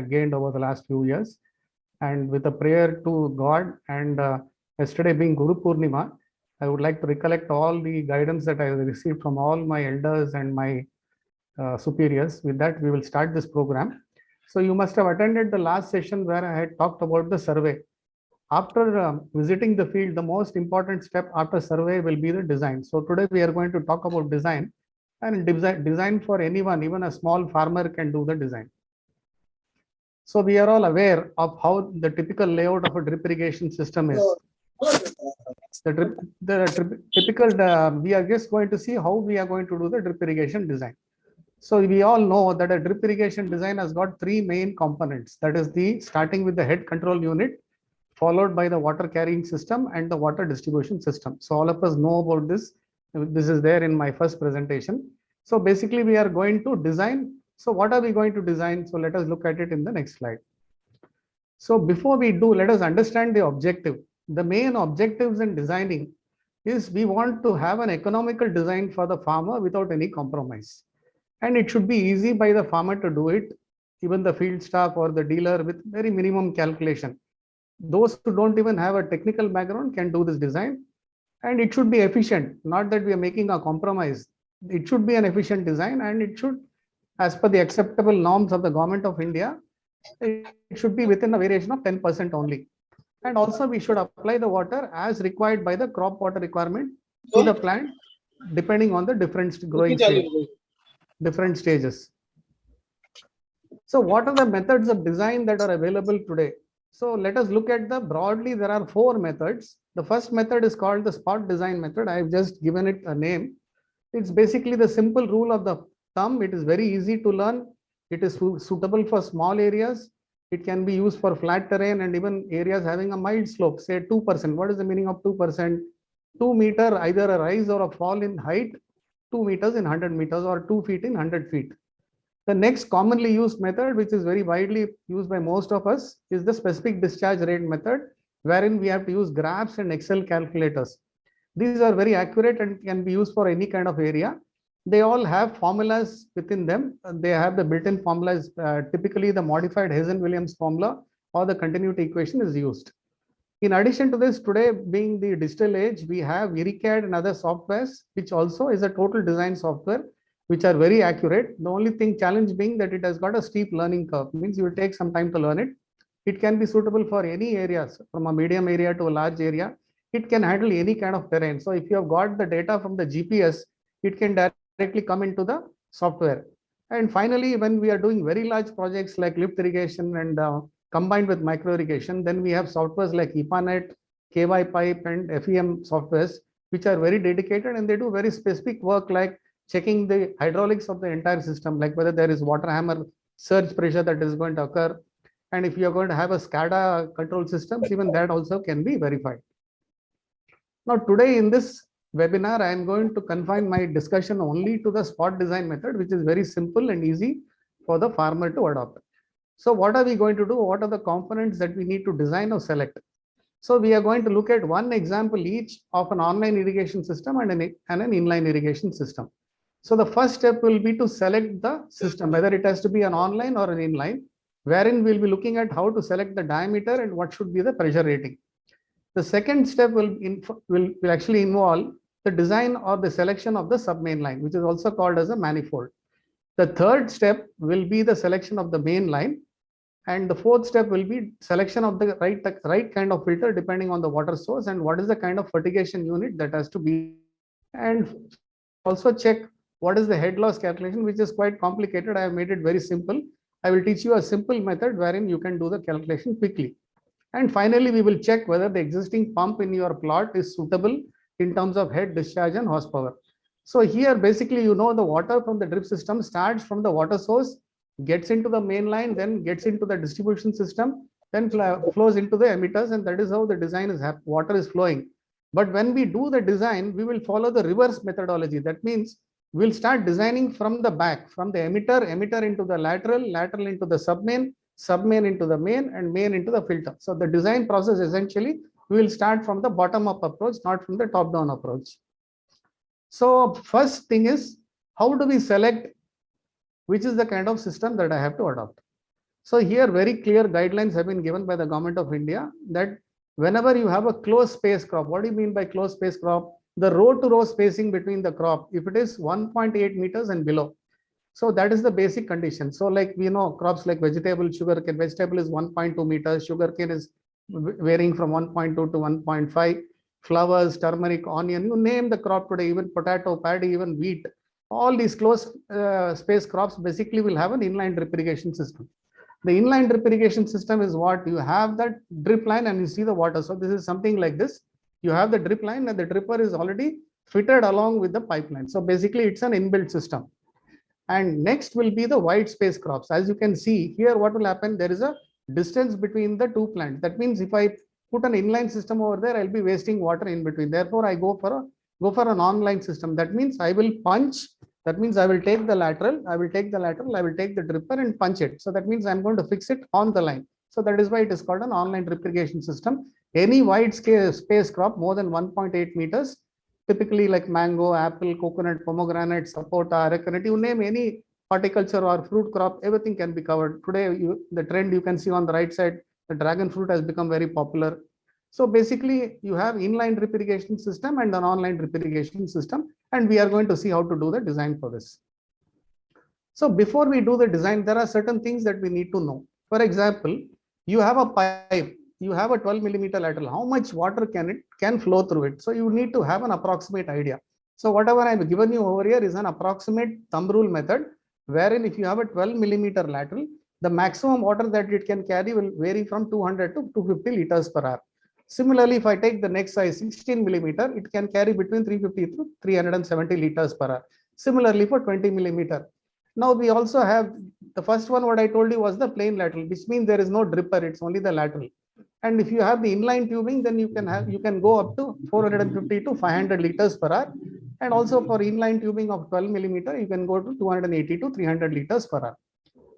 gained over the last few years. And with a prayer to God and yesterday being Guru Purnima, I would like to recollect all the guidance that I received from all my elders and my superiors. With that, we will start this program. So you must have attended the last session where I had talked about the survey. After visiting the field, the most important step after survey will be the design. So today we are going to talk about design, and design for anyone, even a small farmer can do the design. So we are all aware of how the typical layout of a drip irrigation system is. Typical, we are just going to see how we are going to do the drip irrigation design. So we all know that a drip irrigation design has got three main components. That is the starting with the head control unit, followed by the water carrying system and the water distribution system. So all of us know about this. This is there in my first presentation. So basically we are going to design. So what are we going to design? So let us look at it in the next slide. So before we do, let us understand the objective. The main objectives in designing is we want to have an economical design for the farmer without any compromise. And it should be easy by the farmer to do it, even the field staff or the dealer with very minimum calculation. Those who don't even have a technical background can do this design, and it should be efficient. Not that we are making a compromise. It should be an efficient design, and it should, as per the acceptable norms of the government of India, it should be within a variation of 10% only. And also we should apply the water as required by the crop water requirement to the plant, depending on the different growing stage, different stages. So what are the methods of design that are available today? So let us look at the broadly, there are four methods. The first method is called the spot design method. I have just given it a name. It's basically the simple rule of the thumb. It is very easy to learn. It is suitable for small areas. It can be used for flat terrain and even areas having a mild slope, say 2%. What is the meaning of 2%? 2 meter, either a rise or a fall in height, 2 meters in 100 meters or 2 feet in 100 feet. The next commonly used method, which is very widely used by most of us, is the specific discharge rate method, wherein we have to use graphs and Excel calculators. These are very accurate and can be used for any kind of area. They all have formulas within them. They have the built-in formulas. Typically, the modified Hazen-Williams formula or the continuity equation is used. In addition to this, today being the digital age, we have IRRICAD and other softwares, which also is a total design software, which are very accurate. The only thing challenge being that it has got a steep learning curve, means you will take some time to learn it. It can be suitable for any areas, from a medium area to a large area. It can handle any kind of terrain. So if you have got the data from the GPS, it can directly come into the software. And finally, when we are doing very large projects like lift irrigation and combined with micro irrigation, then we have softwares like EPANET, KY pipe and FEM softwares, which are very dedicated, and they do very specific work like checking the hydraulics of the entire system, like whether there is water hammer surge pressure that is going to occur. And if you are going to have a SCADA control systems, even that also can be verified. Now, today in this webinar, I am going to confine my discussion only to the spot design method, which is very simple and easy for the farmer to adopt. So what are we going to do? What are the components that we need to design or select? So we are going to look at one example each of an online irrigation system and an inline irrigation system. So the first step will be to select the system, whether it has to be an online or an inline, wherein we'll be looking at how to select the diameter and what should be the pressure rating. The second step will actually involve the design or the selection of the sub-main line, which is also called as a manifold. The third step will be the selection of the main line. And the fourth step will be selection of the right kind of filter depending on the water source and what is the kind of fertigation unit that has to be. And also check what is the head loss calculation, which is quite complicated. I have made it very simple. I will teach you a simple method wherein you can do the calculation quickly. And finally, we will check whether the existing pump in your plot is suitable in terms of head, discharge, and horsepower. So here, basically, the water from the drip system starts from the water source, gets into the main line, then gets into the distribution system, then flows into the emitters, and that is how the design is happening. Water is flowing. But when we do the design, we will follow the reverse methodology. That means we'll start designing from the back, from the emitter into the lateral into the submain into the main, and main into the filter. So the design process essentially, we will start from the bottom up approach, not from the top down approach. So first thing is, how do we select which is the kind of system that I have to adopt? So here very clear guidelines have been given by the government of India that whenever you have a close space crop, what do you mean by close space crop? The row to row spacing between the crop, if it is 1.8 meters and below. So that is the basic condition. So like we know crops like vegetable, sugarcane, vegetable is 1.2 meters, sugarcane is varying from 1.2 to 1.5, flowers, turmeric, onion, you name the crop today, even potato, paddy, even wheat, all these close space crops basically will have an inline drip irrigation system. The inline drip irrigation system is what you have that drip line and you see the water. So this is something like this. You have the drip line and the dripper is already fitted along with the pipeline. So basically it's an inbuilt system. And next will be the wide space crops. As you can see here, what will happen? There is a distance between the two plants. That means if I put an inline system over there, I'll be wasting water in between. Therefore, I go for an online system. That means I will punch. That means I will take the lateral, I will take the dripper and punch it. So that means I'm going to fix it on the line. So that is why it is called an online drip irrigation system. Any wide scale space crop more than 1.8 meters, typically like mango, apple, coconut, pomegranate, sapota, arecanut, you name any horticulture or fruit crop, everything can be covered. Today, the trend you can see on the right side, the dragon fruit has become very popular. So basically, you have inline drip irrigation system and an online drip irrigation system, and we are going to see how to do the design for this. So before we do the design, there are certain things that we need to know. For example, you have a pipe, you have a 12 millimeter lateral, how much water can flow through it? So you need to have an approximate idea. So whatever I've given you over here is an approximate thumb rule method, wherein if you have a 12 millimeter lateral, the maximum water that it can carry will vary from 200 to 250 liters per hour. Similarly, if I take the next size 16 millimeter, it can carry between 350 to 370 liters per hour. Similarly, for 20 millimeter. Now we also have the first one, what I told you was the plain lateral, which means there is no dripper, it's only the lateral. And if you have the inline tubing, then you can go up to 450 to 500 liters per hour. And also for inline tubing of 12 millimeter, you can go to 280 to 300 liters per hour.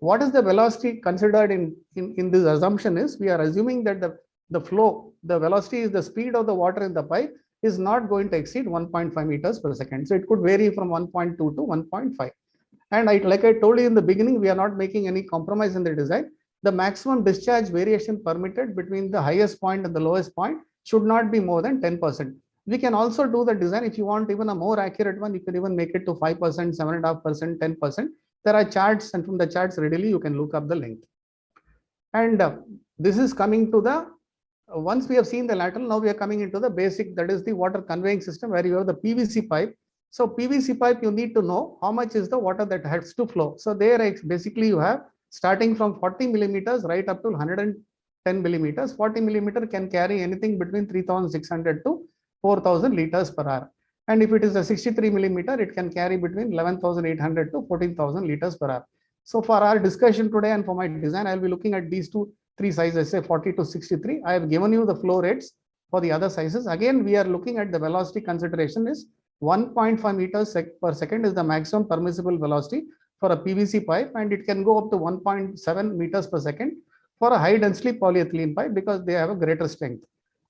What is the velocity considered in this assumption is we are assuming that the flow, the velocity is the speed of the water in the pipe is not going to exceed 1.5 meters per second. So it could vary from 1.2 to 1.5. And like I told you in the beginning, we are not making any compromise in the design. The maximum discharge variation permitted between the highest point and the lowest point should not be more than 10%. We can also do the design. If you want even a more accurate one, you can even make it to 5%, 7.5%, 10%. There are charts, and from the charts readily you can look up the length. And this is coming to the, once we have seen the lateral, now we are coming into the basic, that is the water conveying system, where you have the PVC pipe. So PVC pipe, you need to know how much is the water that has to flow. So there basically you have starting from 40 millimeters right up to 110 millimeters. 40 millimeter can carry anything between 3,600 to 4,000 liters per hour. And if it is a 63 millimeter, it can carry between 11,800 to 14,000 liters per hour. So for our discussion today and for my design, I'll be looking at these three sizes, say 40 to 63. I have given you the flow rates for the other sizes. Again, we are looking at the velocity consideration is 1.5 meters per second is the maximum permissible velocity for a PVC pipe, and it can go up to 1.7 meters per second for a high density polyethylene pipe because they have a greater strength.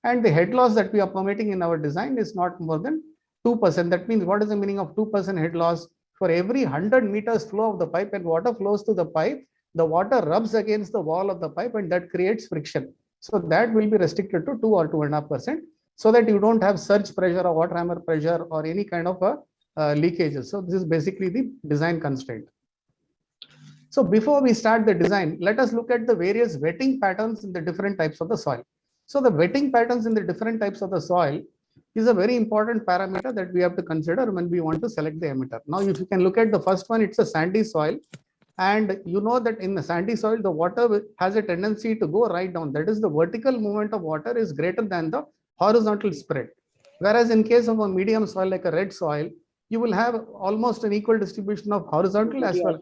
And the head loss that we are permitting in our design is not more than 2%. That means what is the meaning of 2% head loss? For every 100 meters flow of the pipe and water flows to the pipe, the water rubs against the wall of the pipe and that creates friction. So that will be restricted to 2 or 2.5%, so that you don't have surge pressure or water hammer pressure or any kind of leakages. So this is basically the design constraint. So before we start the design, let us look at the various wetting patterns in the different types of the soil. So the wetting patterns in the different types of the soil is a very important parameter that we have to consider when we want to select the emitter. Now, if you can look at the first one, it's a sandy soil. And you know that in the sandy soil, the water has a tendency to go right down. That is, the vertical movement of water is greater than the horizontal spread. Whereas in case of a medium soil like a red soil, you will have almost an equal distribution of horizontal as well,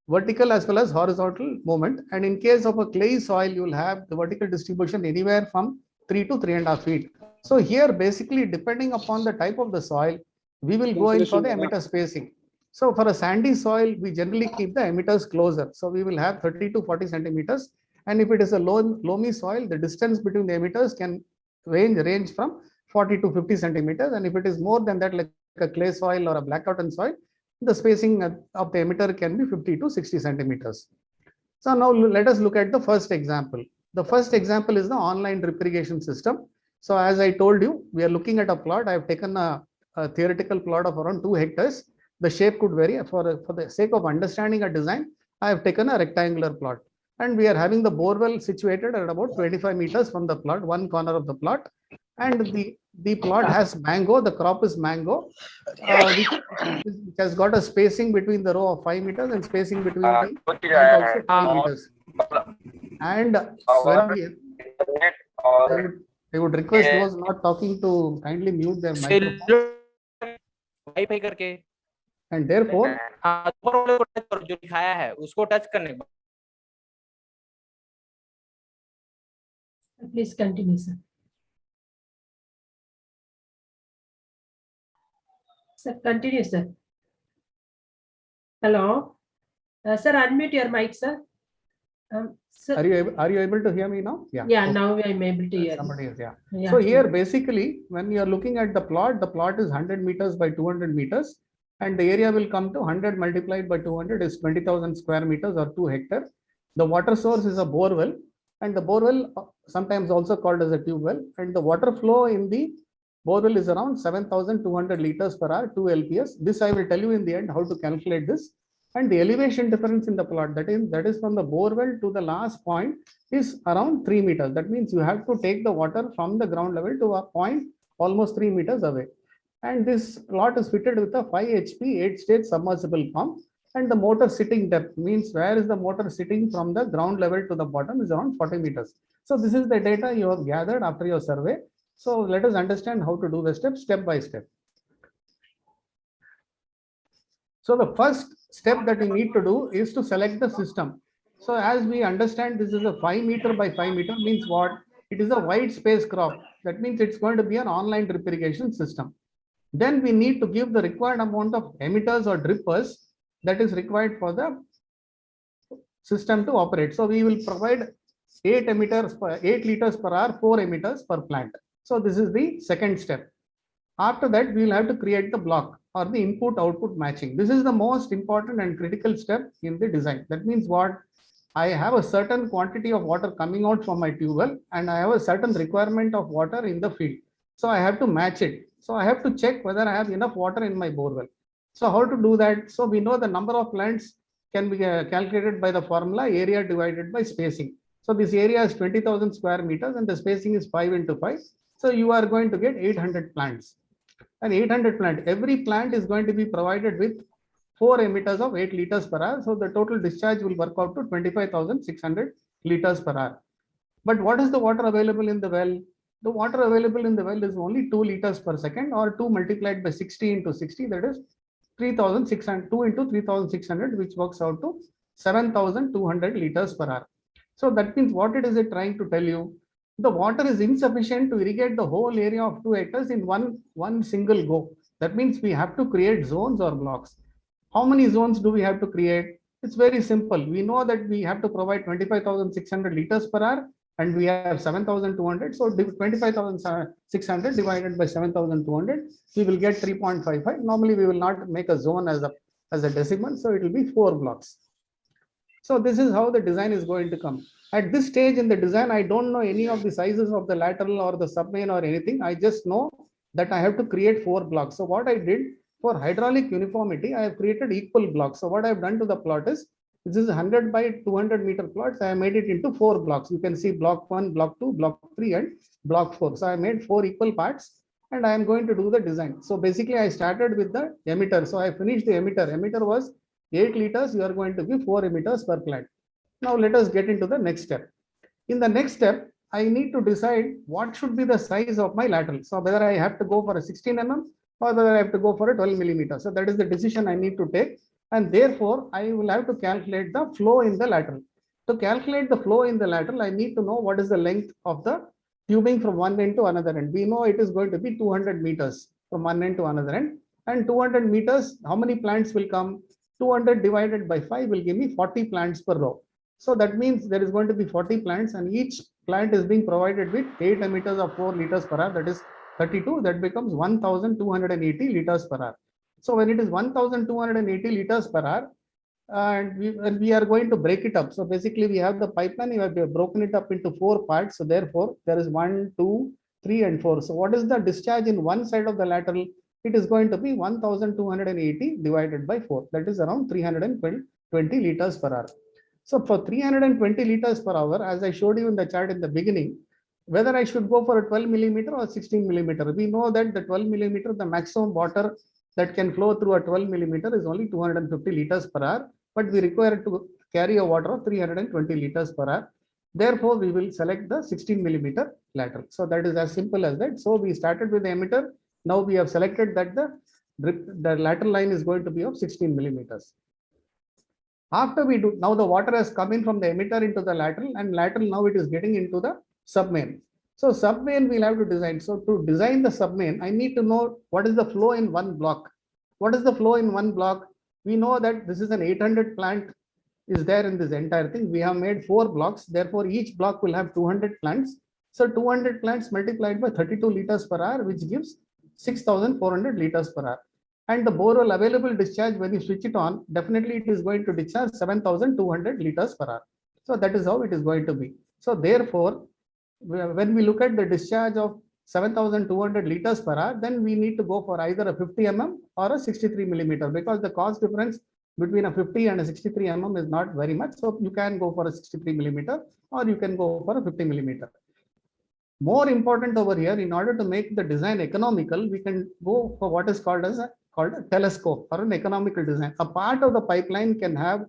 vertical as well as horizontal movement. And in case of a clay soil, you will have the vertical distribution anywhere from 3 to 3.5 feet. So here, basically, depending upon the type of the soil, we will go in for the emitter spacing. So for a sandy soil, we generally keep the emitters closer. So we will have 30 to 40 centimeters. And if it is a loamy soil, the distance between the emitters can range from 40 to 50 centimeters. And if it is more than that, like a clay soil or a black cotton soil, the spacing of the emitter can be 50 to 60 centimeters. So now let us look at the first example. The first example is the online drip irrigation system. So as I told you, we are looking at a plot. I have taken a theoretical plot of around 2 hectares. The shape could vary. For the sake of understanding a design, I have taken a rectangular plot. And we are having the borewell situated at about 25 meters from the plot, one corner of the plot. And the plot has mango, the crop is mango, which has got a spacing between the row of 5 meters and spacing between the plant also 5 meters. And when we, I would request those not talking to kindly mute their microphone. Wifi करके And therefore, ऊपर वाले को touch करो, जो दिखाया है उसको touch करने के बाद Please continue, sir. Sir, continue, sir. Hello. Sir, unmute your mic, sir. Sir. are you able to hear me now? Yeah, okay. Now I am able to hear. Somebody is, yeah. So here basically, when you are looking at the plot is 100 meters by 200 meters, and the area will come to 100 multiplied by 200 is 20,000 square meters or 2 hectares. The water source is a bore well, and the bore well sometimes also called as a tube well, and the water flow in the bore well is around 7,200 liters per hour, 2 LPS. This I will tell you in the end how to calculate this. And the elevation difference in the plot, that is from the bore well to the last point, is around 3 meters. That means you have to take the water from the ground level to a point almost 3 meters away. And this plot is fitted with a 5 HP 8-stage submersible pump, and the motor sitting depth means where is the motor sitting from the ground level to the bottom is around 40 meters. So this is the data you have gathered after your survey. So let us understand how to do the steps step by step. So the first step that we need to do is to select the system. So as we understand, this is a 5 meter by 5 meter means what? It is a wide space crop. That means it's going to be an online drip irrigation system. Then we need to give the required amount of emitters or drippers that is required for the system to operate. So we will provide 8 liters per hour, 4 emitters per plant. So this is the second step. After that, we will have to create the block or the input output matching. This is the most important and critical step in the design. That means what? I have a certain quantity of water coming out from my tube well, and I have a certain requirement of water in the field. So I have to match it. So I have to check whether I have enough water in my bore well. So how to do that? So we know the number of plants can be calculated by the formula area divided by spacing. So this area is 20,000 square meters and the spacing is 5 into 5. So you are going to get 800 plants. And 800 plant, every plant is going to be provided with 4 emitters of 8 liters per hour. So the total discharge will work out to 25,600 liters per hour. But what is the water available in the well? The water available in the well is only 2 liters per second, or 2 multiplied by 60 into 60, that is 3,600, 2 into 3,600, which works out to 7,200 liters per hour. So that means what it is it trying to tell you? The water is insufficient to irrigate the whole area of 2 hectares in one single go. That means we have to create zones or blocks. How many zones do we have to create? It's very simple. We know that we have to provide 25,600 liters per hour, and we have 7,200. So 25,600 divided by 7,200, we will get 3.55. Normally, we will not make a zone as a decimal, so it will be 4 blocks. So this is how the design is going to come. At this stage in the design, I don't know any of the sizes of the lateral or the submain or anything. I just know that I have to create 4 blocks. So what I did for hydraulic uniformity, I have created equal blocks. So what I have done to the plot is, this is 100 by 200 meter plots. I have made it into 4 blocks. You can see block 1, block 2, block 3, and block 4. So I made 4 equal parts, and I am going to do the design. So basically, I started with the emitter. So I finished the emitter. Emitter was 8 liters. You are going to give 4 emitters per plant. Now let us get into the next step. In the next step, I need to decide what should be the size of my lateral. So whether I have to go for a 16 mm or whether I have to go for a 12 millimeter. So that is the decision I need to take. And therefore, I will have to calculate the flow in the lateral. To calculate the flow in the lateral, I need to know what is the length of the tubing from one end to another end. We know it is going to be 200 meters from one end to another end. And 200 meters, how many plants will come? 200 divided by 5 will give me 40 plants per row. So that means there is going to be 40 plants, and each plant is being provided with 8 emitters of 4 liters per hour. That is 32. That becomes 1,280 liters per hour. So when it is 1,280 liters per hour, and we are going to break it up. So basically we have the pipeline, we have broken it up into 4 parts. So therefore there is 1, 2, 3 and 4. So what is the discharge in one side of the lateral? It is going to be 1280 divided by 4. That is around 320 liters per hour. So for 320 liters per hour, as I showed you in the chart in the beginning, whether I should go for a 12 millimeter or 16 millimeter, we know that the 12 millimeter, the maximum water that can flow through a 12 millimeter is only 250 liters per hour, but we require to carry a water of 320 liters per hour. Therefore, we will select the 16 millimeter lateral. So that is as simple as that. So we started with the emitter. Now we have selected that the lateral line is going to be of 16 millimeters. After we do, now the water has come in from the emitter into the lateral, and lateral now it is getting into the submain. So submain we'll have to design. So to design the submain, I need to know what is the flow in one block. What is the flow in one block? We know that this is an 800 plant is there in this entire thing. We have made 4 blocks. Therefore, each block will have 200 plants. So 200 plants multiplied by 32 liters per hour, which gives 6,400 liters per hour. And the borehole available discharge, when you switch it on, definitely it is going to discharge 7,200 liters per hour. So that is how it is going to be. So therefore, when we look at the discharge of 7,200 liters per hour, then we need to go for either a 50 mm or a 63 millimeter, because the cost difference between a 50 and a 63 mm is not very much. So you can go for a 63 millimeter or you can go for a 50 millimeter. More important over here, in order to make the design economical, we can go for what is called a telescope or an economical design. A part of the pipeline can have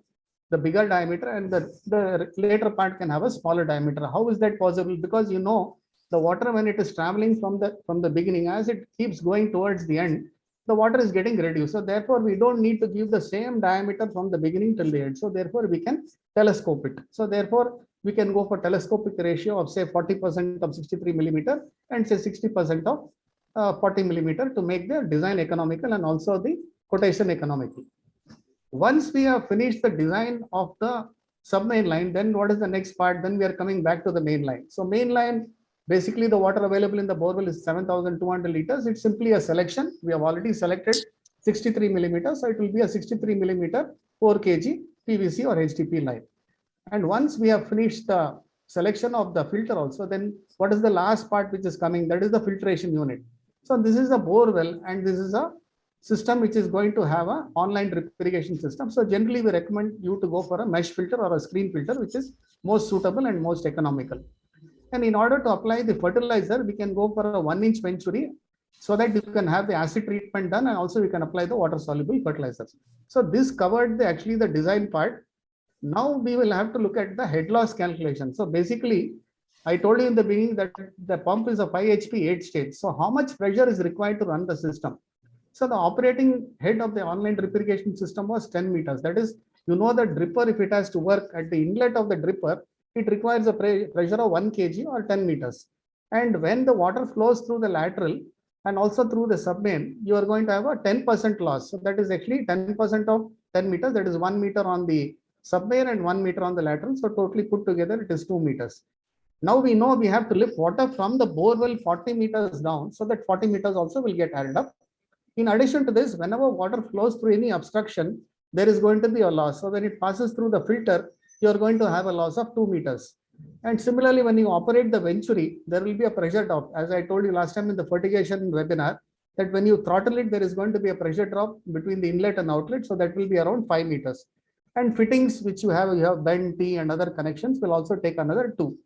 the bigger diameter and the later part can have a smaller diameter. How is that possible? Because you know the water, when it is traveling from the beginning, as it keeps going towards the end, the water is getting reduced. So therefore we don't need to give the same diameter from the beginning till the end. So therefore we can telescope it. So therefore we can go for telescopic ratio of say 40% of 63 millimeter and say 60% of 40 millimeter to make the design economical and also the quotation economical. Once we have finished the design of the submain line, then what is the next part? Then we are coming back to the main line. So main line, basically the water available in the borewell is 7,200 liters. It's simply a selection. We have already selected 63 millimeters. So it will be a 63 millimeter 4 kg PVC or HDP line. And once we have finished the selection of the filter also, then what is the last part which is coming? That is the filtration unit. So this is a bore well, and this is a system which is going to have an online drip irrigation system. So generally we recommend you to go for a mesh filter or a screen filter, which is most suitable and most economical. And in order to apply the fertilizer, we can go for a 1-inch venturi, so that you can have the acid treatment done, and also we can apply the water soluble fertilizers. So this covered actually the design part. Now we will have to look at the head loss calculation. So basically, I told you in the beginning that the pump is a 5 HP 8 stage. So how much pressure is required to run the system? So the operating head of the online drip irrigation system was 10 meters. That is, you know, the dripper, if it has to work at the inlet of the dripper, it requires a pressure of 1 kg or 10 meters. And when the water flows through the lateral and also through the submain, you are going to have a 10% loss. So that is actually 10% of 10 meters. That is 1 meter on the submain and 1 meter on the lateral. So totally put together, it is 2 meters. Now we know we have to lift water from the borewell 40 meters down, so that 40 meters also will get added up. In addition to this, whenever water flows through any obstruction, there is going to be a loss. So when it passes through the filter, you are going to have a loss of 2 meters. And similarly, when you operate the venturi, there will be a pressure drop. As I told you last time in the fertigation webinar, that when you throttle it, there is going to be a pressure drop between the inlet and outlet. So that will be around 5 meters. And fittings which you have bend, T and other connections will also take another 2.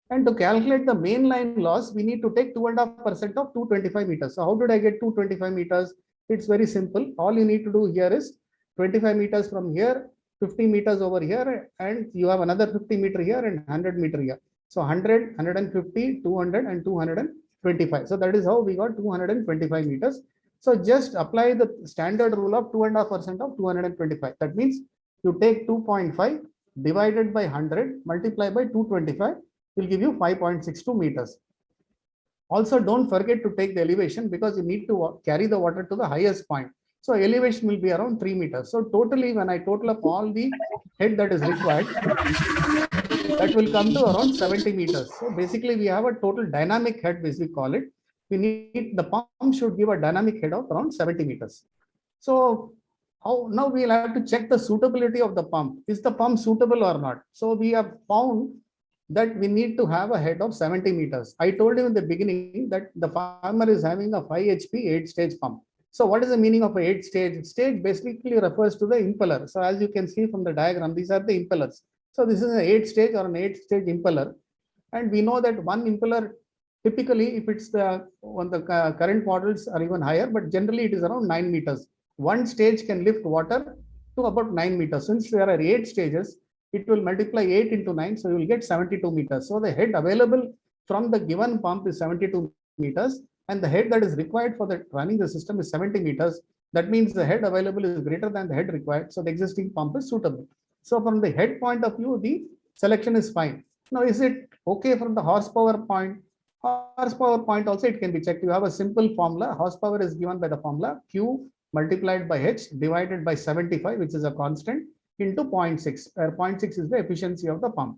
And to calculate the mainline loss, we need to take 2.5% of 225 meters. So how did I get 225 meters? It's very simple. All you need to do here is 25 meters from here, 50 meters over here, and you have another 50 meter here and 100 meter here. So 100, 150, 200 and 225. So that is how we got 225 meters. So just apply the standard rule of 2.5% of 225. That means you take 2.5 divided by 100 multiply by 225 will give you 5.62 meters. Also, don't forget to take the elevation, because you need to carry the water to the highest point. So elevation will be around 3 meters. So totally, when I total up all the head that is required, that will come to around 70 meters. So basically, we have a total dynamic head, as we call it. We need, the pump should give a dynamic head of around 70 meters. So How now we'll have to check the suitability of the pump. Is the pump suitable or not? So we have found that we need to have a head of 70 meters. I told you in the beginning that the farmer is having a 5 HP 8-stage pump. So what is the meaning of a 8-stage? Stage basically refers to the impeller. So as you can see from the diagram, these are the impellers. So this is an 8-stage or an 8-stage impeller. And we know that one impeller, typically if it's the on the current models are even higher, but generally it is around 9 meters. One stage can lift water to about 9 meters. Since there are 8 stages, it will multiply 8 into 9, so you will get 72 meters. So the head available from the given pump is 72 meters, and the head that is required for the running the system is 70 meters. That means the head available is greater than the head required, so the existing pump is suitable. So from the head point of view, the selection is fine. Now, is it okay from the horsepower point? Horsepower point also it can be checked. You have a simple formula. Horsepower is given by the formula Q multiplied by H divided by 75, which is a constant, into 0.6, where 0.6 is the efficiency of the pump.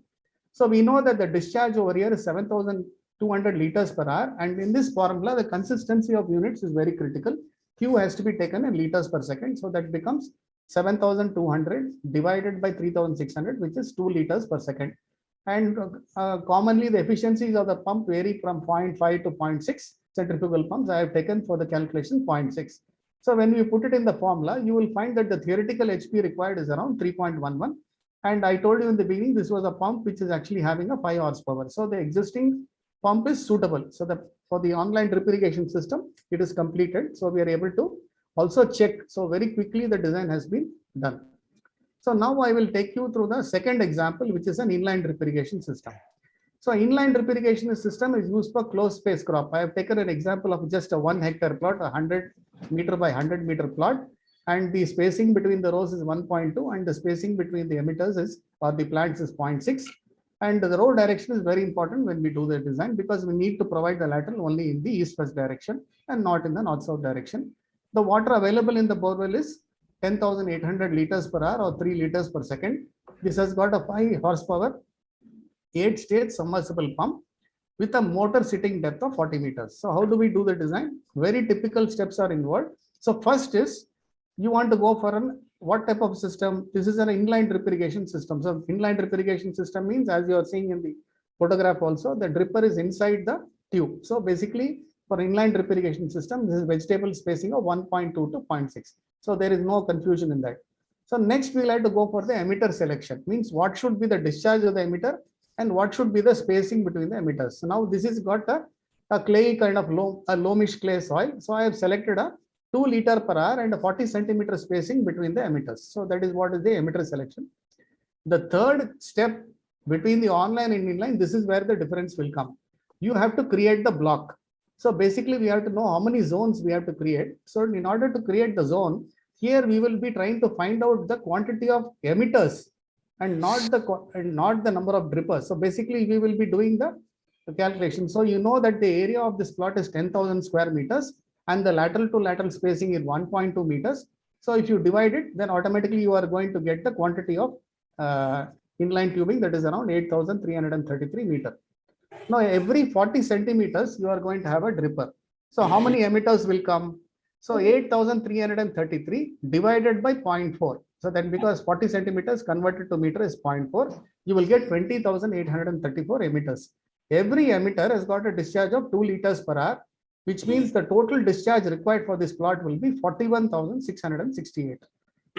So we know that the discharge over here is 7,200 liters per hour. And in this formula, the consistency of units is very critical. Q has to be taken in liters per second. So that becomes 7,200 divided by 3,600, which is 2 liters per second. And commonly the efficiencies of the pump vary from 0.5 to 0.6. Centrifugal pumps I have taken for the calculation 0.6. So when we put it in the formula, you will find that the theoretical HP required is around 3.11. And I told you in the beginning, this was a pump which is actually having a 5 horsepower. So the existing pump is suitable. So for the online drip irrigation system, it is completed. So we are able to also check. So very quickly the design has been done. So now I will take you through the second example, which is an inline drip irrigation system. So inline drip irrigation system is used for closed space crop. I have taken an example of just a 1 hectare plot, a 100 meter by 100 meter plot, and the spacing between the rows is 1.2, and the spacing between the emitters is or the plants is 0.6. And the row direction is very important when we do the design, because we need to provide the lateral only in the east-west direction and not in the north-south direction. The water available in the borewell is 10,800 liters per hour or 3 liters per second. This has got a 5 horsepower 8-stage submersible pump with a motor sitting depth of 40 meters. So how do we do the design? Very typical steps are involved. So first is you want to go for what type of system? This is an inline drip irrigation system. So inline drip irrigation system means, as you are seeing in the photograph also, the dripper is inside the tube. So basically for inline drip irrigation system, this is vegetable spacing of 1.2 to 0.6. So there is no confusion in that. So next we like to go for the emitter selection. Means what should be the discharge of the emitter and what should be the spacing between the emitters. So now this is got a clay kind of loamish clay soil. So I have selected a 2 liter per hour and a 40 centimeter spacing between the emitters. So that is what is the emitter selection. The third step between the online and inline, this is where the difference will come. You have to create the block. So basically we have to know how many zones we have to create. So in order to create the zone, here we will be trying to find out the quantity of emitters and not the number of drippers. So basically we will be doing the calculation. So you know that the area of this plot is 10,000 square meters and the lateral to lateral spacing is 1.2 meters. So if you divide it, then automatically you are going to get the quantity of inline tubing, that is around 8,333 meters. Now every 40 centimeters you are going to have a dripper. So how many emitters will come? So 8,333 divided by 0.4. So then because 40 centimeters converted to meter is 0.4, you will get 20,834 emitters. Every emitter has got a discharge of 2 liters per hour, which means the total discharge required for this plot will be 41,668.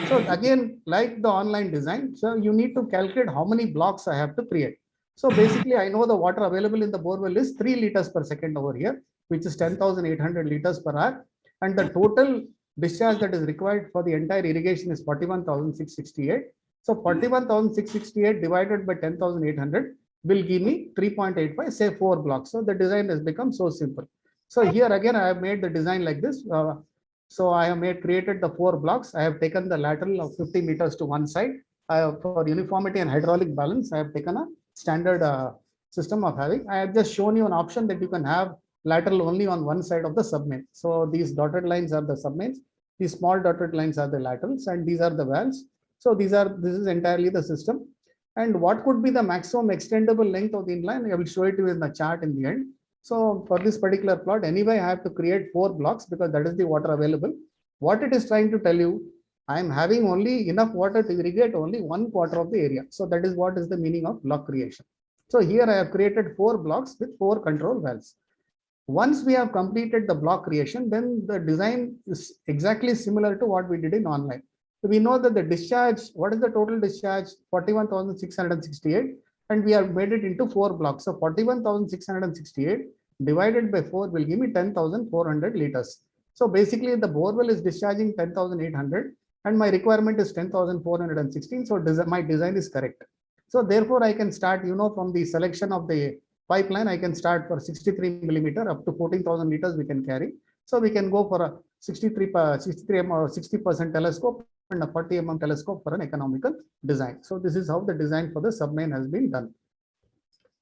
So again, like the online design, so you need to calculate how many blocks I have to create. So basically, I know the water available in the borewell is 3 liters per second over here, which is 10,800 liters per hour. And the total discharge that is required for the entire irrigation is 41,668. So 41,668 divided by 10,800 will give me 3.85, say 4 blocks. So the design has become so simple. So here again, I have made the design like this. So I have created the 4 blocks. I have taken the lateral of 50 meters to one side. For uniformity and hydraulic balance, I have taken a standard system of having. I have just shown you an option that you can have lateral only on one side of the submain. So these dotted lines are the submains. These small dotted lines are the laterals, and these are the valves. So this is entirely the system. And what could be the maximum extendable length of the inline? I will show it to you in the chart in the end. So for this particular plot, anyway, I have to create 4 blocks because that is the water available. What it is trying to tell you, I am having only enough water to irrigate only 1/4 of the area. So that is what is the meaning of block creation. So here I have created 4 blocks with 4 control valves. Once we have completed the block creation, then the design is exactly similar to what we did in online. So we know that the discharge, what is the total discharge? 41,668, and we have made it into 4 blocks. So 41,668 divided by 4 will give me 10,400 liters. So basically the borewell is discharging 10,800 and my requirement is 10,416. So my design is correct. So therefore I can start, from the selection of the pipeline, I can start for 63 millimeter up to 14,000 liters we can carry. So we can go for a 63 mm or 60% telescope and a 40 mm telescope for an economical design. So this is how the design for the submain has been done.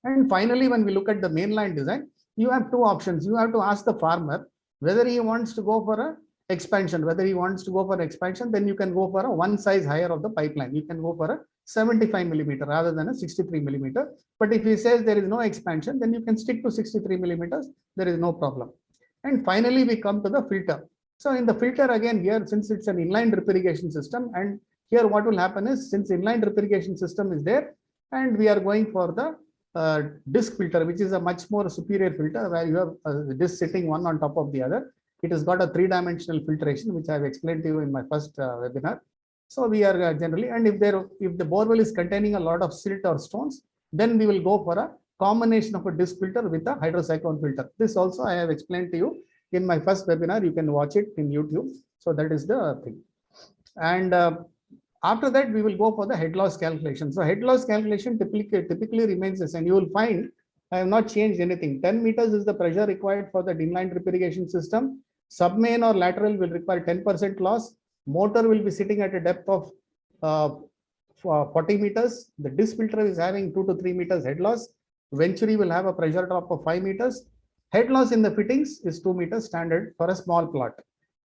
And finally, when we look at the mainline design, you have 2 options. You have to ask the farmer whether he wants to go for a expansion. Whether he wants to go for expansion, then you can go for a 1 size higher of the pipeline. You can go for a 75 millimeter rather than a 63 millimeter. But if he says there is no expansion, then you can stick to 63 millimeters. There is no problem. And finally, we come to the filter. So in the filter again here, since it's an inline drip irrigation system, and here what will happen is, since inline drip irrigation system is there, and we are going for the disc filter, which is a much more superior filter where you have a disc sitting one on top of the other. It has got a 3-dimensional filtration, which I have explained to you in my first webinar. So we are generally, and if the borewell is containing a lot of silt or stones, then we will go for a combination of a disc filter with a hydrocyclone filter. This also I have explained to you in my first webinar. You can watch it in YouTube. So that is the thing. And after that, we will go for the head loss calculation. So head loss calculation typically remains the same. You will find I have not changed anything. 10 meters is the pressure required for the inline drip irrigation system. Submain or lateral will require 10% loss. Motor will be sitting at a depth of 40 meters. The disc filter is having 2 to 3 meters head loss. Venturi will have a pressure drop of 5 meters. Head loss in the fittings is 2 meters standard for a small plot.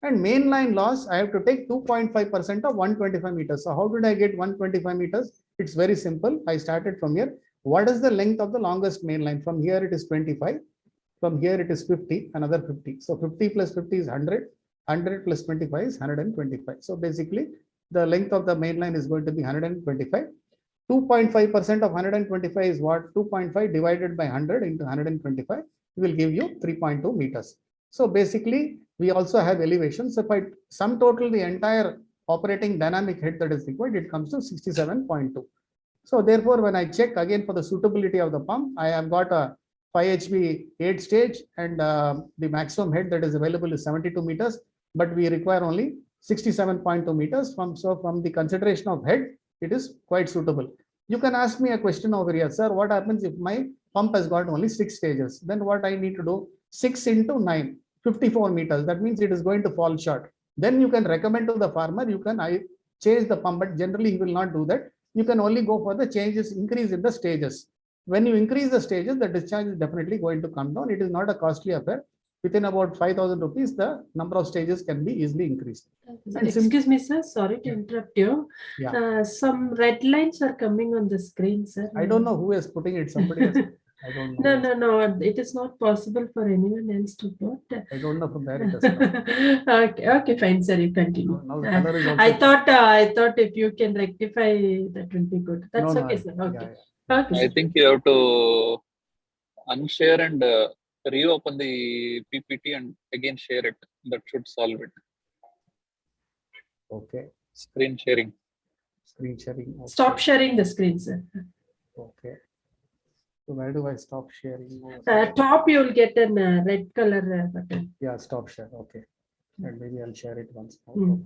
And mainline loss, I have to take 2.5% of 125 meters. So how did I get 125 meters? It's very simple. I started from here. What is the length of the longest mainline? From here it is 25. From here it is 50, another 50. So 50 plus 50 is 100. 100 plus 25 is 125. So basically the length of the mainline is going to be 125. 2.5% of 125 is what? 2.5 divided by 100 into 125 will give you 3.2 meters. So basically we also have elevation. So if I sum total the entire operating dynamic head that is required, it comes to 67.2. So therefore, when I check again for the suitability of the pump, I have got a 5 HP 8 stage and the maximum head that is available is 72 meters, but we require only 67.2 meters. From the consideration of head, it is quite suitable. You can ask me a question over here, sir, what happens if my pump has got only 6 stages? Then what I need to do? 6 into 9, 54 meters. That means it is going to fall short. Then you can recommend to the farmer, you can change the pump, but generally he will not do that. You can only go for the changes, increase in the stages. When you increase the stages, the discharge is definitely going to come down. It is not a costly affair. Within about 5,000 rupees, the number of stages can be easily increased. Excuse me, sir. Sorry to interrupt you. Yeah. Some red lines are coming on the screen, sir. I don't know who is putting it. Somebody else. I don't know. No. It is not possible for anyone else to put. I don't know from where it has come. Okay, fine, sir. You continue. Now the color is also I thought if you can rectify, that will be good. That's okay, sir. Okay. Yeah. Okay. I think you have to unshare and reopen the PPT and again share it. That should solve it. Okay. Screen sharing. Screen sharing. Okay. Stop sharing the screen, sir. Okay. So where do I stop sharing? Top, you will get a red color button. Yeah, stop share. Okay. And maybe I'll share it once more.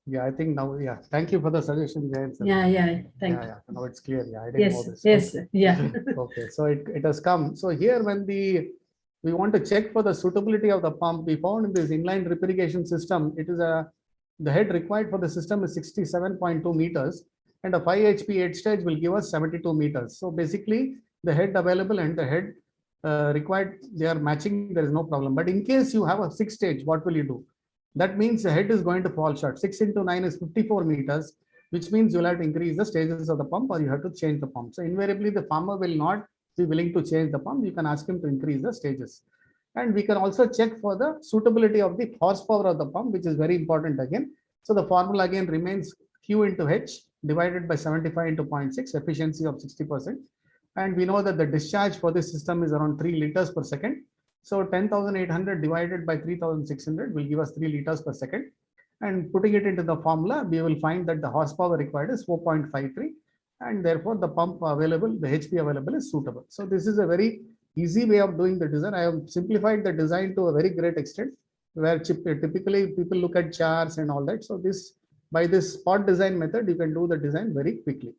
Yeah, I think now, yeah. Thank you for the suggestion, Jayan. Yeah. Thank you. Yeah. Now it's clear. Yeah, I didn't know this. Yes, yeah. Okay, so it has come. So here, when we want to check for the suitability of the pump, we found in this inline drip irrigation system, it is the head required for the system is 67.2 meters, and a 5 HP 8 stage will give us 72 meters. So basically, the head available and the head required, they are matching. There is no problem. But in case you have a 6 stage, what will you do? That means the head is going to fall short. 6 into 9 is 54 meters, which means you'll have to increase the stages of the pump or you have to change the pump. So invariably, the farmer will not be willing to change the pump. You can ask him to increase the stages. And we can also check for the suitability of the horsepower of the pump, which is very important again. So the formula again remains Q into H divided by 75 into 0.6, efficiency of 60%. And we know that the discharge for this system is around 3 liters per second. So 10,800 divided by 3,600 will give us 3 liters per second. And putting it into the formula, we will find that the horsepower required is 4.53. And therefore the pump available, the HP available is suitable. So this is a very easy way of doing the design. I have simplified the design to a very great extent, where typically people look at charts and all that. So this, by this spot design method, you can do the design very quickly.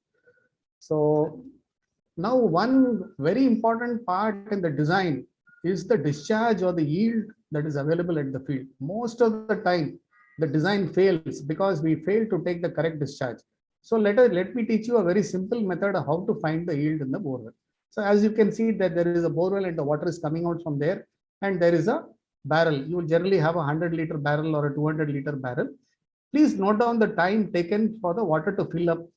So now one very important part in the design is the discharge or the yield that is available at the field. Most of the time, the design fails because we fail to take the correct discharge. So let me teach you a very simple method of how to find the yield in the borewell. So as you can see that there is a borewell and the water is coming out from there, and there is a barrel. You will generally have a 100-liter barrel or a 200-liter barrel. Please note down the time taken for the water to fill up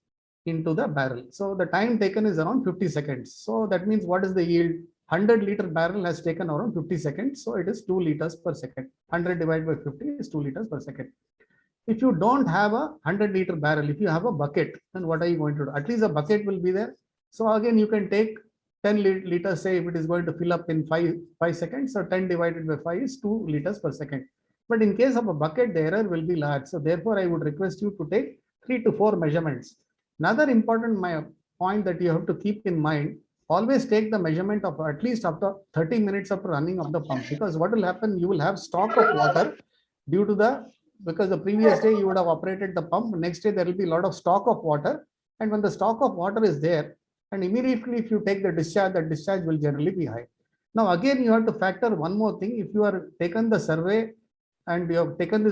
into the barrel. So the time taken is around 50 seconds. So that means what is the yield? 100-liter barrel has taken around 50 seconds. So it is 2 liters per second. 100 divided by 50 is 2 liters per second. If you don't have a 100-liter barrel, if you have a bucket, then what are you going to do? At least a bucket will be there. So again, you can take 10 liters, say if it is going to fill up in 5 seconds, so 10 divided by 5 is 2 liters per second. But in case of a bucket, the error will be large. So therefore, I would request you to take 3 to 4 measurements. Another important point that you have to keep in mind, always take the measurement of at least after 30 minutes after running of the pump, because what will happen, you will have stock of water due to because the previous day you would have operated the pump, next day there will be a lot of stock of water, and when the stock of water is there, and immediately if you take the discharge will generally be high. Now again, you have to factor one more thing. If you are taken the survey and you have taken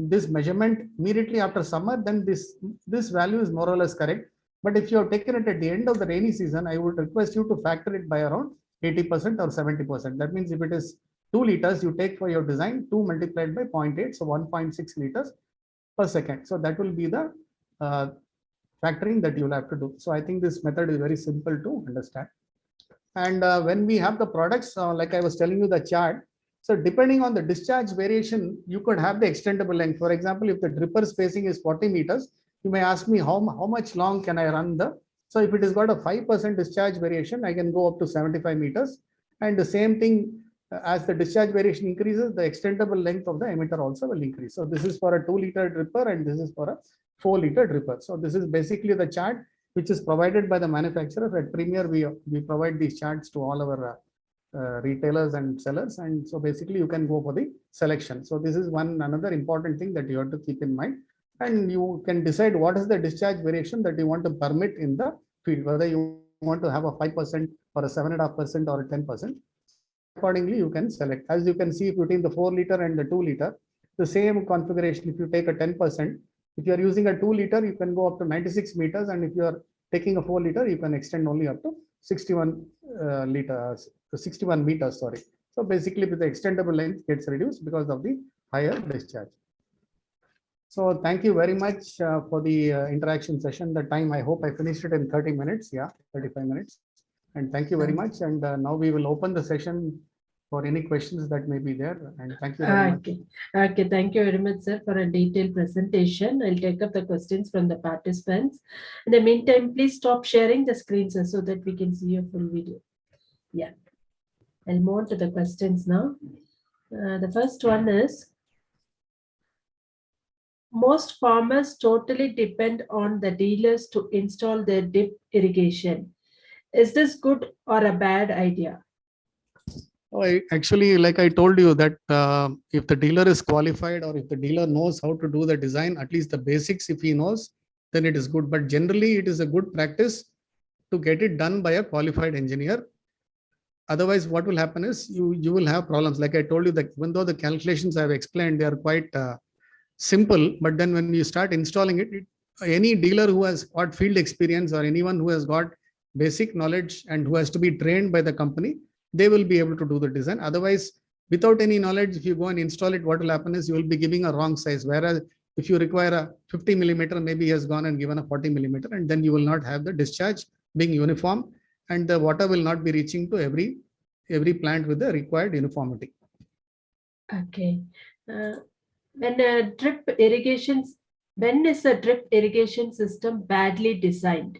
this measurement immediately after summer, then this value is more or less correct. But if you have taken it at the end of the rainy season, I would request you to factor it by around 80% or 70%. That means if it is 2 liters, you take for your design 2 multiplied by 0.8, so 1.6 liters per second. So that will be the factoring that you will have to do. So I think this method is very simple to understand. And when we have the products, like I was telling you the chart, so depending on the discharge variation, you could have the extendable length. For example, if the dripper spacing is 40 meters, you may ask me how much long can I run so if it has got a 5% discharge variation, I can go up to 75 meters. And the same thing, as the discharge variation increases, the extendable length of the emitter also will increase. So this is for a 2-liter dripper and this is for a 4-liter dripper. So this is basically the chart which is provided by the manufacturer. At Premier, we provide these charts to all our retailers and sellers, and so basically you can go for the selection. So this is another important thing that you have to keep in mind, and you can decide what is the discharge variation that you want to permit in the field, whether you want to have a 5% or a 7.5% or a 10%. Accordingly, you can select. As you can see, between the 4-liter and the 2-liter, the same configuration. If you take a 10%, if you are using a 2-liter, you can go up to 96 meters, and if you are taking a 4-liter, you can extend only up to 61 meters. Sorry. So basically, the extendable length gets reduced because of the higher discharge. So thank you very much for the interaction session. The time, I hope I finished it in 30 minutes. Yeah, 35 minutes. And thank you very much. And now we will open the session for any questions that may be there. And thank you very much. Okay, thank you very much, sir, for a detailed presentation. I'll take up the questions from the participants. In the meantime, please stop sharing the screen, sir, so that we can see your full video. Yeah, I'll move on to the questions now. The first one is, most farmers totally depend on the dealers to install their drip irrigation. Is this good or a bad idea? Actually, like I told you that if the dealer is qualified or if the dealer knows how to do the design, at least the basics, if he knows, then it is good. But generally, it is a good practice to get it done by a qualified engineer. Otherwise, what will happen is you will have problems. Like I told you, that even though the calculations I have explained, they are quite simple, but then when you start installing it, any dealer who has got field experience or anyone who has got basic knowledge and who has to be trained by the company, they will be able to do the design. Otherwise, without any knowledge, if you go and install it, what will happen is you will be giving a wrong size. Whereas if you require a 50 millimeter, maybe he has gone and given a 40 millimeter, and then you will not have the discharge being uniform, and the water will not be reaching to every plant with the required uniformity. Okay. When a drip irrigation, when is a drip irrigation system badly designed?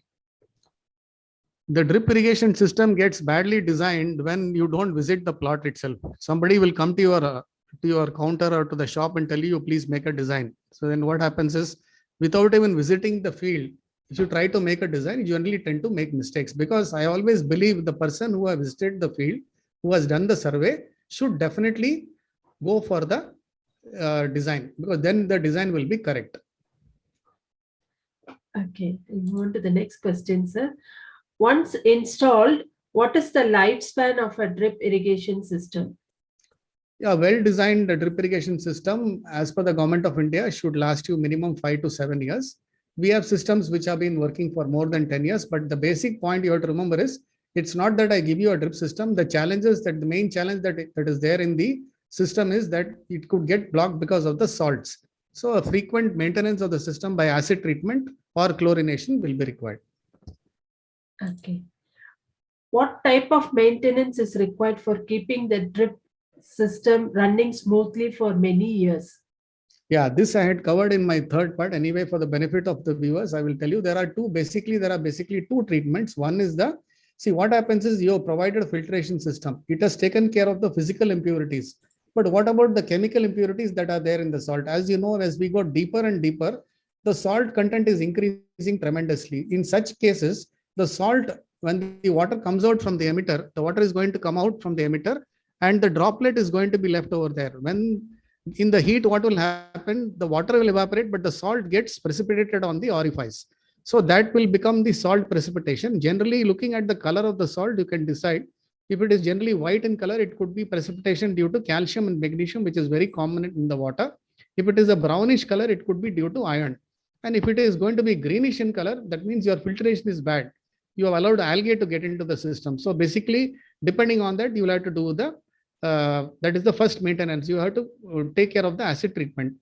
The drip irrigation system gets badly designed when you don't visit the plot itself. Somebody will come to your counter or to the shop and tell you, please make a design. So then what happens is, without even visiting the field, if you try to make a design, you generally tend to make mistakes, because I always believe the person who has visited the field, who has done the survey, should definitely go for the design, because then the design will be correct. Okay, I move on to the next question, sir. Once installed, what is the lifespan of a drip irrigation system? Yeah, well-designed drip irrigation system, as per the Government of India, should last you minimum 5 to 7 years. We have systems which have been working for more than 10 years, but the basic point you have to remember is, it's not that I give you a drip system. The challenges that the main challenge that is there in the system is that it could get blocked because of the salts. So a frequent maintenance of the system by acid treatment or chlorination will be required. Okay. What type of maintenance is required for keeping the drip system running smoothly for many years? Yeah, this I had covered in my third part. Anyway, for the benefit of the viewers, I will tell you there are basically two treatments. One is see what happens is, you have provided a filtration system. It has taken care of the physical impurities. But what about the chemical impurities that are there in the salt? As you know, as we go deeper and deeper, the salt content is increasing tremendously. In such cases, the salt, when the water comes out from the emitter, the water is going to come out from the emitter and the droplet is going to be left over there. When in the heat, what will happen? The water will evaporate, but the salt gets precipitated on the orifice. So that will become the salt precipitation. Generally, looking at the color of the salt, you can decide. If it is generally white in color, it could be precipitation due to calcium and magnesium, which is very common in the water. If it is a brownish color, it could be due to iron. And if it is going to be greenish in color, that means your filtration is bad. You have allowed algae to get into the system. So basically, depending on that, you will have to do that is the first maintenance. You have to take care of the acid treatment.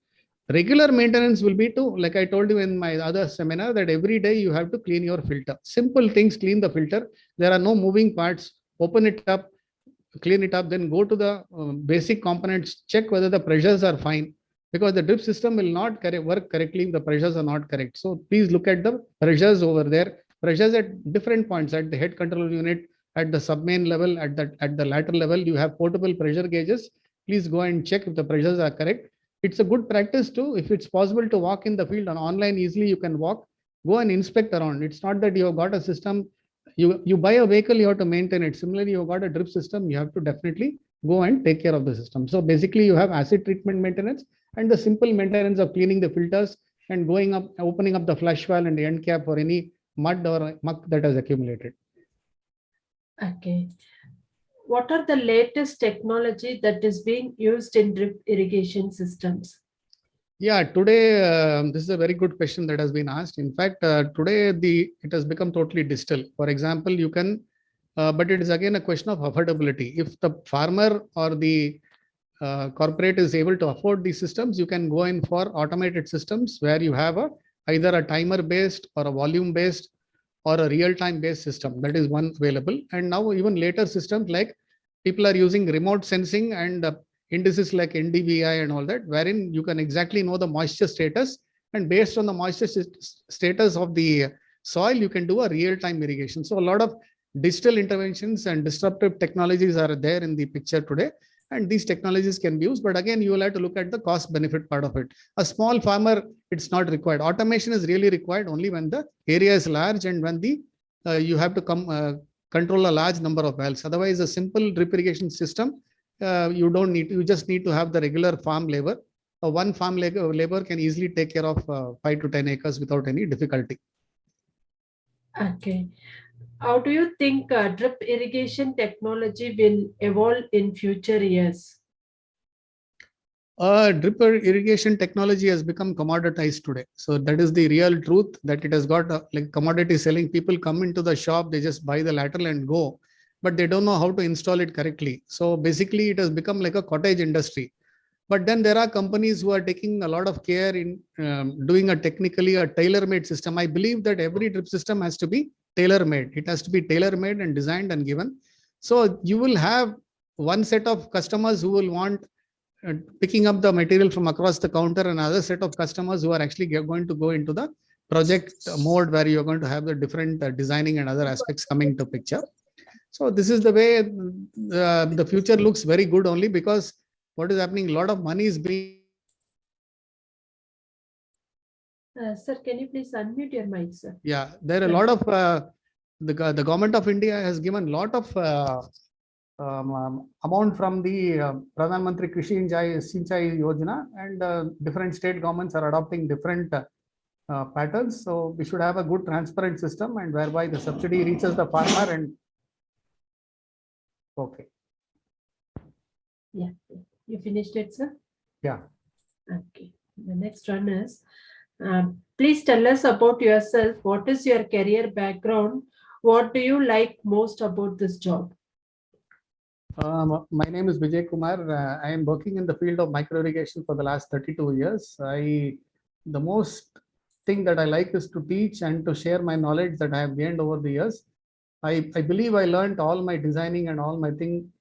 Regular maintenance will be to, like I told you in my other seminar, that every day you have to clean your filter. Simple things, clean the filter. There are no moving parts. Open it up, clean it up, then go to the basic components, check whether the pressures are fine, because the drip system will not work correctly if the pressures are not correct. So please look at the pressures over there. Pressures at different points, at the head control unit, at the submain level, at the lateral level, you have portable pressure gauges. Please go and check if the pressures are correct. It's a good practice too. If it's possible to walk in the field on online easily, you can walk, go and inspect around. It's not that you have got a system. You buy a vehicle, you have to maintain it. Similarly, you've got a drip system, you have to definitely go and take care of the system. So basically, you have acid treatment maintenance and the simple maintenance of cleaning the filters and going up, opening up the flush valve and the end cap for any mud or muck that has accumulated. Okay. What are the latest technology that is being used in drip irrigation systems? Yeah, today this is a very good question that has been asked. In fact, today it has become totally digital. For example, you can, but it is again a question of affordability. If the farmer or the corporate is able to afford these systems, you can go in for automated systems where you have either a timer based or a volume based or a real-time based system. That is one available. And now even later systems, like people are using remote sensing and indices like NDVI and all that, wherein you can exactly know the moisture status, and based on the moisture status of the soil, you can do a real-time irrigation. So a lot of digital interventions and disruptive technologies are there in the picture today, and these technologies can be used. But again, you will have to look at the cost benefit part of it. A small farmer, it's not required. Automation is really required only when the area is large and when you have to control a large number of wells. Otherwise, a simple drip irrigation system, you just need to have the regular farm labor. One farm labor can easily take care of 5 to 10 acres without any difficulty. Okay. How do you think drip irrigation technology will evolve in future years? Drip irrigation technology has become commoditized today. So that is the real truth, that it has got like commodity selling. People come into the shop, they just buy the lateral and go, but they don't know how to install it correctly. So basically it has become like a cottage industry. But then there are companies who are taking a lot of care in doing a tailor-made system. I believe that every drip system has to be tailor-made. It has to be tailor-made and designed and given. So you will have one set of customers who will want picking up the material from across the counter, and another set of customers who are actually going to go into the project mode where you're going to have the different designing and other aspects coming to picture. So this is the way the future looks very good, only because what is happening, a lot of money is being. Sir, can you please unmute your mic, sir? Yeah, there are a lot of the government of India has given a lot of amount from the Pradhan Mantri Krishi Sinchai Yojana, and different state governments are adopting different patterns. So we should have a good transparent system, and whereby the subsidy reaches the farmer. And okay. Yeah, you finished it, sir? Yeah. Okay. The next one is, please tell us about yourself. What is your career background? What do you like most about this job? My name is Vijay Kumar. I am working in the field of micro irrigation for the last 32 years. The most thing that I like is to teach and to share my knowledge that I have gained over the years. I believe I learned all my designing and all my thing,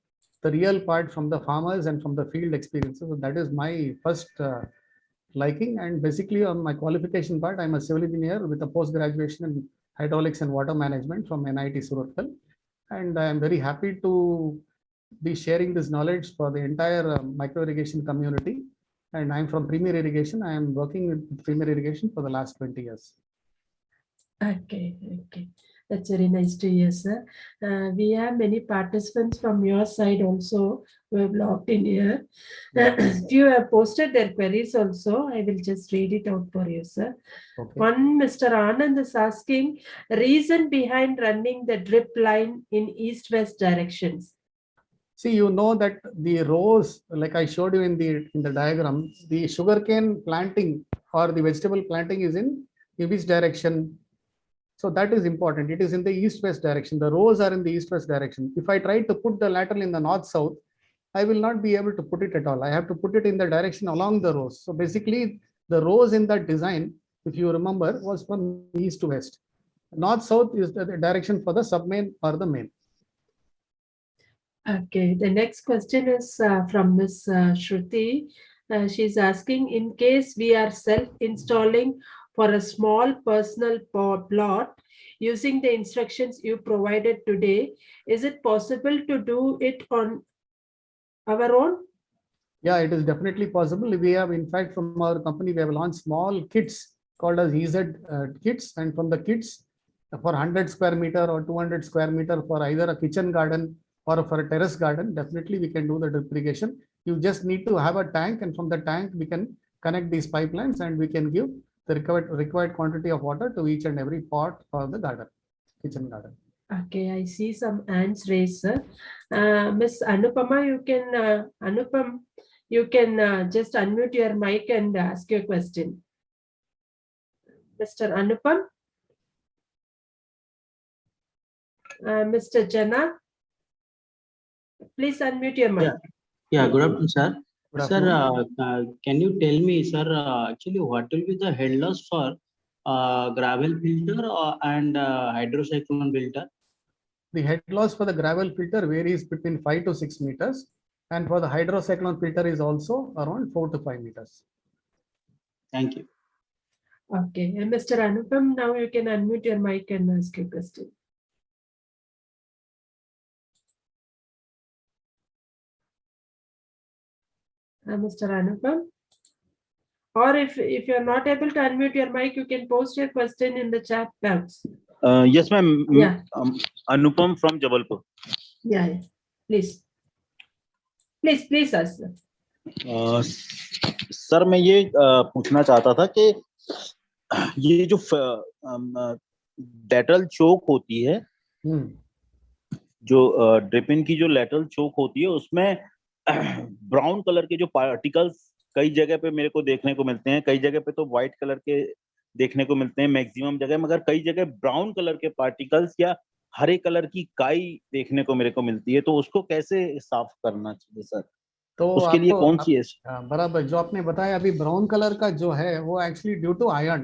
the real part, from the farmers and from the field experiences. So that is my first liking. And basically on my qualification part, I'm a civil engineer with a post graduation in hydraulics and water management from NIT Surat. And I am very happy to be sharing this knowledge for the entire micro irrigation community. And I'm from Premier Irrigation. I am working with Premier Irrigation for the last 20 years. Okay, okay. That's very nice to hear, sir. We have many participants from your side also who have logged in here. Few have posted their queries also. I will just read it out for you, sir. Okay. One, Mr. Anand is asking reason behind running the drip line in east-west directions. See, you know that the rows, like I showed you in the diagram, the sugarcane planting or the vegetable planting is in which direction? So that is important. It is in the east-west direction. The rows are in the east-west direction. If I try to put the lateral in the north-south, I will not be able to put it at all. I have to put it in the direction along the rows. So basically, the rows in that design, if you remember, was from east to west. North-south is the direction for the submain or the main. Okay, the next question is from Ms. Shruti. She's asking, in case we are self-installing for a small personal plot using the instructions you provided today, is it possible to do it on our own? Yeah, it is definitely possible. We have, in fact, from our company, we have launched small kits called as EZ kits, and from the kits for 100 square meter or 200 square meter for either a kitchen garden or for a terrace garden, definitely we can do the drip irrigation. You just need to have a tank, and from the tank we can connect these pipelines, and we can give the required quantity of water to each and every pot for the garden, kitchen garden. Okay, I see some hands raised, sir. Miss Anupama, you can just unmute your mic and ask your question. Mr. Anupam? Mr. Jana? Please unmute your mic. Yeah, good afternoon, sir. Good Sir, afternoon. can you tell me, sir, actually what will be the head loss for gravel filter and hydrocyclone filter? The head loss for the gravel filter varies between 5 to 6 meters, and for the hydrocyclone filter is also around 4 to 5 meters. Thank you. Okay, and Mr. Anupam, now you can unmute your mic and ask your question. Mr. Anupam? Or if you're not able to unmute your mic, you can post your question in the chat box. Yes, ma'am. Yeah. Anupam from Jabalpur. Yeah. Please ask. Sir मैं ये पूछना चाहता था कि ये जो lateral चोक होती है, जो ड्रिपिन की जो लेटरल चोक होती है, उसमें ब्राउन कलर के जो पार्टिकल्स कई जगह पे मेरे को देखने को मिलते हैं, कई जगह पे तो व्हाइट कलर के देखने को मिलते हैं मैक्सिमम जगह, मगर कई जगह ब्राउन कलर के पार्टिकल्स या हरे कलर की काई देखने को मेरे को मिलती है, तो उसको कैसे साफ करना चाहिए सर? तो उसके लिए कौन सी है? बराबर जो आपने बताया अभी, ब्राउन कलर का जो है वो एक्चुअली ड्यू टू आयरन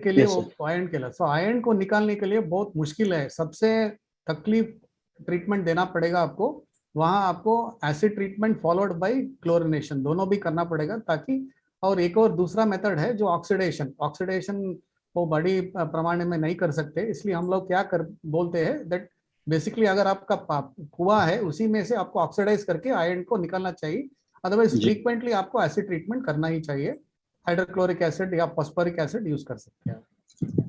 के लिए आयरन के लिए, सो आयरन को निकालने के लिए बहुत मुश्किल है, सबसे तकलीफ ट्रीटमेंट देना पड़ेगा आपको, वहां आपको acid treatment followed by chlorination दोनों भी करना पड़ेगा, ताकि और एक और दूसरा मेथड है जो ऑक्सीडेशन। ऑक्सीडेशन वो बड़ी पैमाने में नहीं कर सकते, इसलिए हम लोग क्या कर बोलते हैं दैट बेसिकली अगर आपका कुआं है उसी में से आपको ऑक्सीडाइज करके आयरन को निकालना चाहिए, अदरवाइज फ्रीक्वेंटली आपको एसिड ट्रीटमेंट करना ही चाहिए। हाइड्रोक्लोरिक एसिड या फॉस्फोरिक एसिड यूज कर सकते हैं।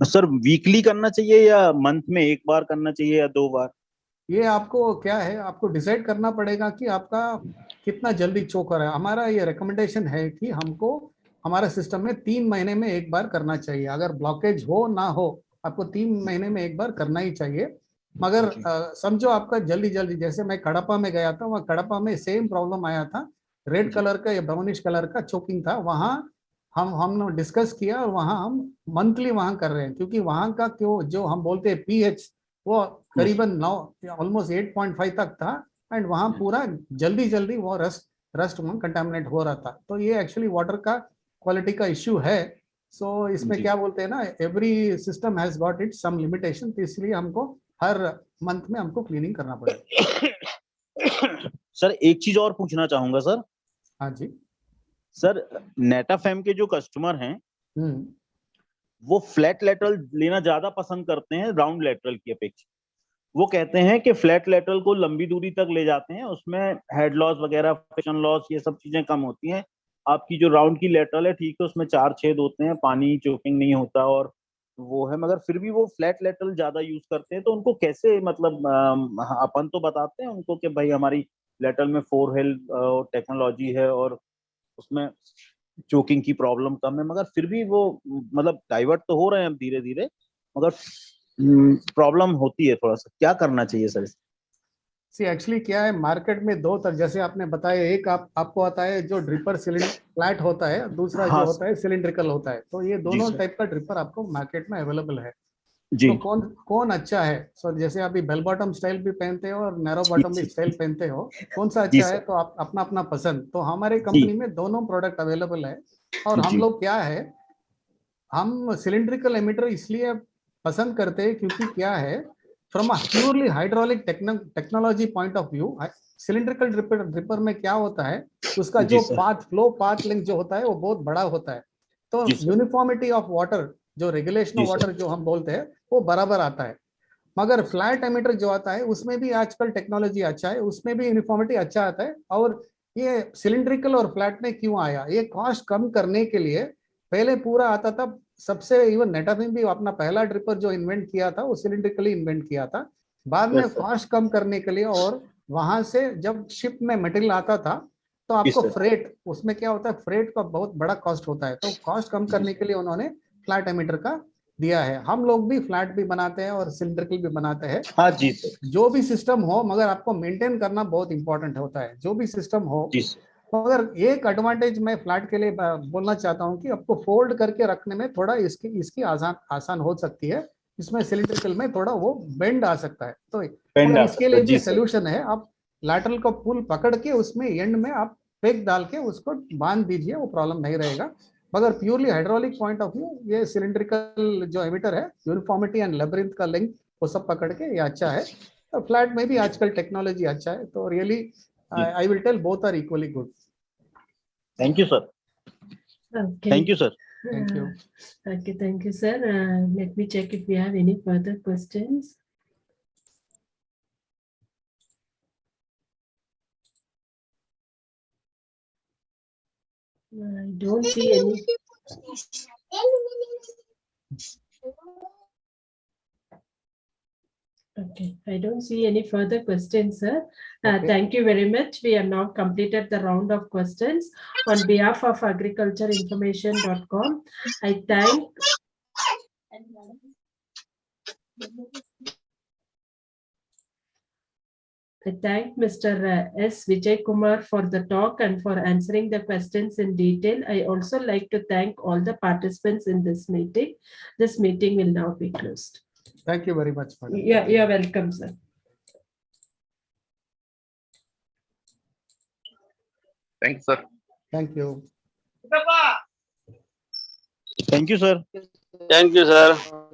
सर वीकली करना चाहिए या मंथ में एक बार करना चाहिए या 2 बार? ये आपको क्या है, आपको डिसाइड करना पड़ेगा कि आपका कितना जल्दी चोक हो रहा है। हमारा ये रिकमेंडेशन है कि हमको हमारे सिस्टम में 3 महीने में एक बार करना चाहिए। अगर ब्लॉकेज हो ना हो, आपको 3 महीने में एक बार करना ही चाहिए। मगर समझो आपका जल्दी जल्दी, जैसे मैं कड़पा में गया था, वहाँ कड़पा में सेम प्रॉब्लम आया था, रेड कलर का या ब्राउनिश कलर का चोकिंग था। वहाँ हमने डिस्कस किया और वहाँ हम मंथली वहाँ कर रहे हैं, क्योंकि वहाँ का क्यों जो हम बोलते हैं पीएच वो करीबन 9 ऑलमोस्ट 8.5 तक था, एंड वहाँ पूरा जल्दी जल्दी वो रस्ट में कंटामिनेट हो रहा था। तो ये एक्चुअली वाटर का क्वालिटी का इश्यू है। सो इसमें क्या बोलते हैं ना, every system has got it some limitation, तो इसलिए हमको हर मंथ में हमको क्लीनिंग करना पड़ेगा। सर एक चीज और पूछना चाहूंगा सर। हाँ जी सर नेटाफेम के जो कस्टमर हैं वो फ्लैट लेटरल लेना ज्यादा पसंद करते हैं राउंड लेटरल की अपेक्षा। वो कहते हैं कि फ्लैट लेटरल को लंबी दूरी तक ले जाते हैं, उसमें हेड लॉस वगैरह, फ्रिक्शन लॉस, ये सब चीजें कम होती हैं। आपकी जो राउंड की लेटरल है ठीक है, उसमें 4 छेद होते हैं, पानी चोकिंग नहीं होता और वो है, मगर फिर भी वो फ्लैट लेटरल ज्यादा यूज करते हैं। तो उनको कैसे, मतलब अपन तो बताते हैं उनको कि भाई हमारी लेटरल में 4 हिल टेक्नोलॉजी है और उसमें चोकिंग की प्रॉब्लम कम है, मगर फिर भी वो मतलब डाइवर्ट तो हो रहे हैं अब धीरे धीरे, मगर प्रॉब्लम होती है थोड़ा सा। क्या करना चाहिए सर? सी एक्चुअली क्या है, मार्केट में दो तरह, जैसे आपने बताया, एक आपको आता है जो ड्रिपर सिलेंडर फ्लैट होता है, दूसरा जो हाँ होता है सिलिंड्रिकल होता है। तो ये दोनों टाइप का ड्रिपर आपको मार्केट में अवेलेबल है। जी तो कौन कौन अच्छा है? सो जैसे अभी बेल बॉटम स्टाइल भी पहनते हो और नैरो बॉटम भी स्टाइल पहनते हो, कौन सा जी अच्छा है? सर। तो आप अपना अपना पसंद। तो हमारे जी कंपनी में दोनों प्रोडक्ट अवेलेबल है। और हम जी लोग क्या है, हम सिलिंड्रिकल एमिटर इसलिए पसंद करते हैं क्योंकि क्या है, from a purely hydraulic technology point of view, cylindrical dripper में क्या होता है, उसका जी जो सर। फ्लो पाथ लेंथ जो होता है वो बहुत बड़ा होता है। तो जी सर। यूनिफॉर्मिटी ऑफ वाटर, जो रेगुलेशन जी ऑफ सर। वाटर जो हम बोलते हैं, वो बराबर आता है। मगर फ्लैट एमिटर जो आता है उसमें भी आजकल टेक्नोलॉजी अच्छा है, उसमें भी यूनिफॉर्मिटी अच्छा आता है। और ये सिलिंड्रिकल और फ्लैट में क्यों आया, ये कॉस्ट कम करने के लिए। पहले पूरा आता था, सबसे इवन नेटाफिम भी अपना पहला ड्रिपर जो इन्वेंट किया था वो सिलिंड्रिकली इन्वेंट किया था। बाद में यस सर। कॉस्ट कम करने के लिए, और वहां से जब शिप में मटेरियल आता था तो जी आपको सर। फ्रेट, उसमें क्या होता है, फ्रेट का बहुत बड़ा कॉस्ट होता है। तो कॉस्ट कम करने के लिए उन्होंने फ्लैट एमिटर का दिया है। हम लोग भी फ्लैट भी बनाते हैं और सिलिंड्रिकल भी बनाते हैं। हाँ जी सर। जो भी सिस्टम हो, मगर आपको मेंटेन करना बहुत इंपॉर्टेंट होता है, जो भी सिस्टम हो। जी सर। मगर एक एडवांटेज मैं फ्लैट के लिए बोलना चाहता हूँ कि आपको फोल्ड करके रखने में थोड़ा इसकी इसकी आसान आसान हो सकती है। इसमें सिलिंड्रिकल में थोड़ा वो बेंड आ सकता है। तो पेंड मगर आ इसके सकता है। लिए भी जी सर। सोल्यूशन है, आप लैटरल को पुल पकड़ के उसमें एंड में आप पेग डाल के उसको बांध दीजिए, वो प्रॉब्लम नहीं रहेगा। मगर purely hydraulic point of view, ये सिलिंड्रिकल जो एमिटर है, यूनिफॉर्मिटी एंड लेबरिंथ का लिंक वो सब पकड़ के ये अच्छा है। तो फ्लैट में भी आजकल टेक्नोलॉजी अच्छा है। तो रियली जी I will tell both are equally good. Thank you sir. Okay. Thank you sir. Thank you. Okay, thank you, sir. Let me check if we have any further questions. I don't see any. Okay, I don't see any further questions, sir. Okay. Thank you very much. We have now completed the round of questions. On behalf of agricultureinformation.com, I thank Mr. S. Vijay Kumar for the talk and for answering the questions in detail. I also like to thank all the participants in this meeting. This meeting will now be closed. Thank you very much, madam. Yeah, you're welcome, sir. Thanks, sir. Thank you. Thank you sir. Thank you, sir.